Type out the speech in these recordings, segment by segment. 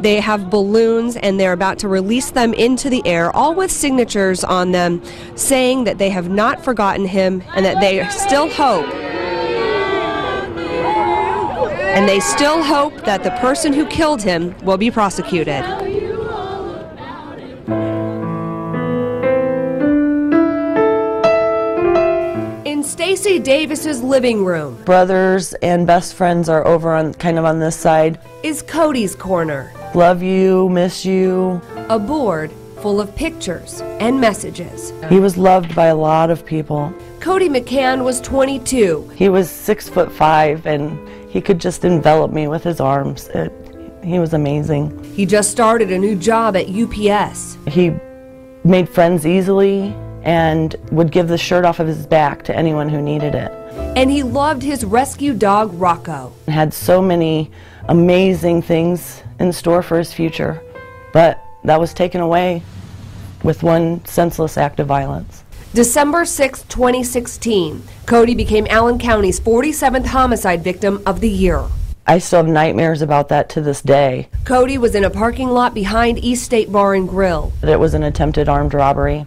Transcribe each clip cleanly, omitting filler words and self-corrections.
They have balloons and they're about to release them into the air, all with signatures on them saying that they have not forgotten him and that they still hope. And they still hope that the person who killed him will be prosecuted. In Stacey Davis's living room, brothers and best friends are over on on this side. Is Cody's corner. Love you, miss you. A board full of pictures and messages. He was loved by a lot of people. Codi McCann was 22. He was 6'5" and he could just envelop me with his arms. He was amazing. He just started a new job at UPS. He made friends easily and would give the shirt off of his back to anyone who needed it. And he loved his rescue dog, Rocco. Had so many amazing things in store for his future, but that was taken away with one senseless act of violence. December 6, 2016, Codi became Allen County's 47th homicide victim of the year. I still have nightmares about that to this day. Codi was in a parking lot behind East State Bar and Grill. It was an attempted armed robbery.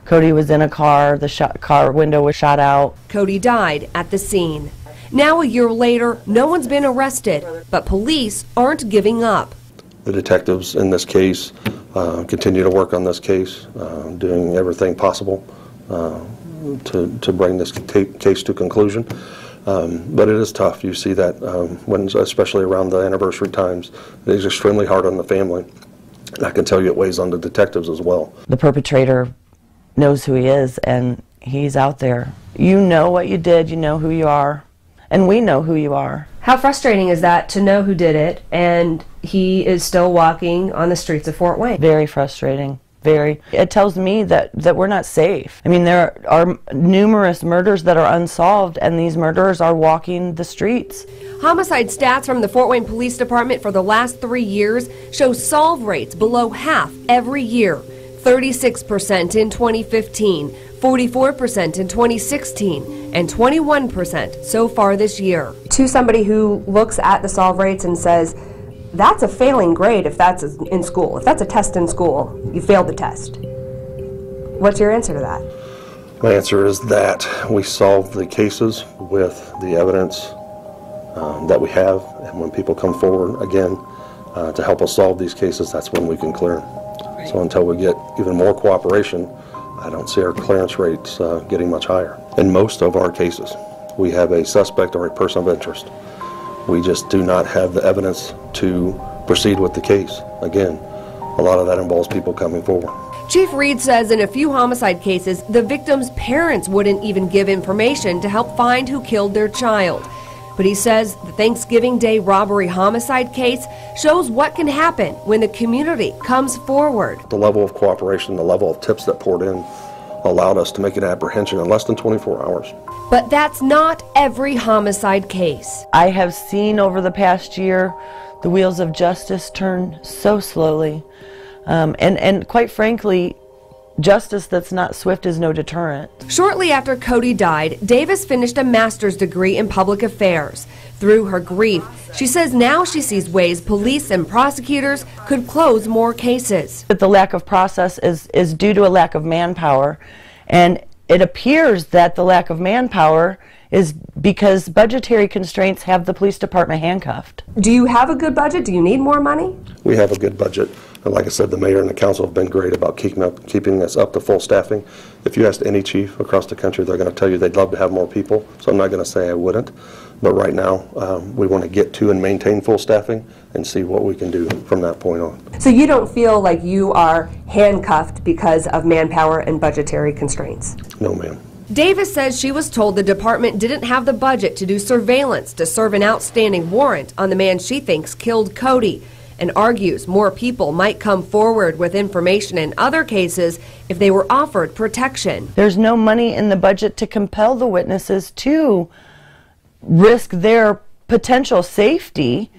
Codi was in a car, the car window was shot out. Codi died at the scene. Now a year later, no one's been arrested, but police aren't giving up. The detectives in this case continue to work on this case, doing everything possible to bring this case to conclusion. But it is tough. You see that when, especially around the anniversary times, it is extremely hard on the family. And I can tell you it weighs on the detectives as well. The perpetrator knows who he is, and he's out there. You know what you did, you know who you are, and we know who you are. How frustrating is that to know who did it, and he is still walking on the streets of Fort Wayne? Very frustrating. Very. It tells me that we're not safe. I mean, there are numerous murders that are unsolved, and these murderers are walking the streets. Homicide stats from the Fort Wayne Police Department for the last 3 years show solve rates below half every year. 36% in 2015, 44% in 2016, and 21% so far this year. To somebody who looks at the solve rates and says, that's a failing grade if that's in school. If that's a test in school, you failed the test. What's your answer to that? My answer is that we solve the cases with the evidence that we have, and when people come forward again to help us solve these cases, that's when we can clear them. So until we get even more cooperation, I don't see our clearance rates getting much higher. In most of our cases, we have a suspect or a person of interest. We just do not have the evidence to proceed with the case. Again, a lot of that involves people coming forward. Chief Reed says in a few homicide cases, the victim's parents wouldn't even give information to help find who killed their child. But he says the Thanksgiving Day robbery homicide case shows what can happen when the community comes forward. The level of cooperation, the level of tips that poured in allowed us to make an apprehension in less than 24 hours. But that's not every homicide case. I have seen over the past year the wheels of justice turn so slowly. And quite frankly, justice that's not swift is no deterrent. Shortly after Codi died, Davis finished a master's degree in public affairs. Through her grief, she says now she sees ways police and prosecutors could close more cases. But the lack of process is due to a lack of manpower, and it appears that the lack of manpower is because budgetary constraints have the police department handcuffed. Do you have a good budget? Do you need more money? We have a good budget. And like I said, the mayor and the council have been great about keeping us up to full staffing. If you asked any chief across the country, they're going to tell you they'd love to have more people. So I'm not going to say I wouldn't. But right now, we want to get to and maintain full staffing and see what we can do from that point on. So you don't feel like you are handcuffed because of manpower and budgetary constraints? No, ma'am. Davis says she was told the department didn't have the budget to do surveillance to serve an outstanding warrant on the man she thinks killed Codi, and argues more people might come forward with information in other cases if they were offered protection. There's no money in the budget to compel the witnesses to risk their potential safety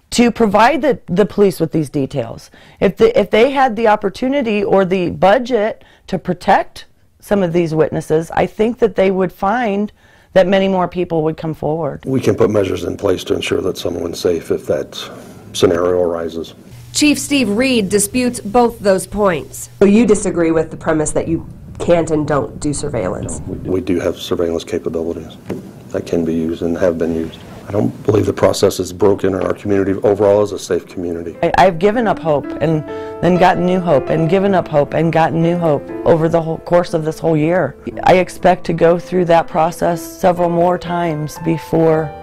to provide the police with these details. If they had the opportunity or the budget to protect some of these witnesses, I think that they would find that many more people would come forward. We can put measures in place to ensure that someone's safe if that scenario arises. Chief Steve Reed disputes both those points. So you disagree with the premise that you can't and don't do surveillance? We do have surveillance capabilities that can be used and have been used. I don't believe the process is broken or our community overall is a safe community. I've given up hope and then gotten new hope and given up hope and gotten new hope over the whole course of this whole year. I expect to go through that process several more times before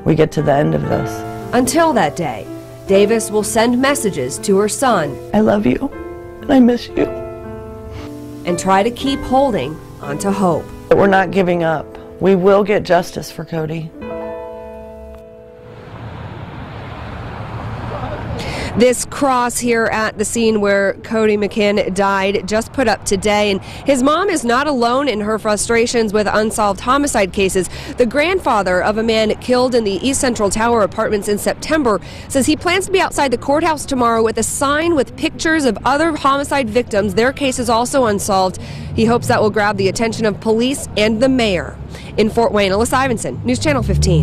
we get to the end of this. Until that day, Davis will send messages to her son. I love you and I miss you. And try to keep holding onto hope. But we're not giving up. We will get justice for Codi. This cross here at the scene where Codi McCann died just put up today, and his mom is not alone in her frustrations with unsolved homicide cases. The grandfather of a man killed in the East Central Tower apartments in September says he plans to be outside the courthouse tomorrow with a sign with pictures of other homicide victims. Their case is also unsolved. He hopes that will grab the attention of police and the mayor. In Fort Wayne, Alyssa Ivinson, News Channel 15.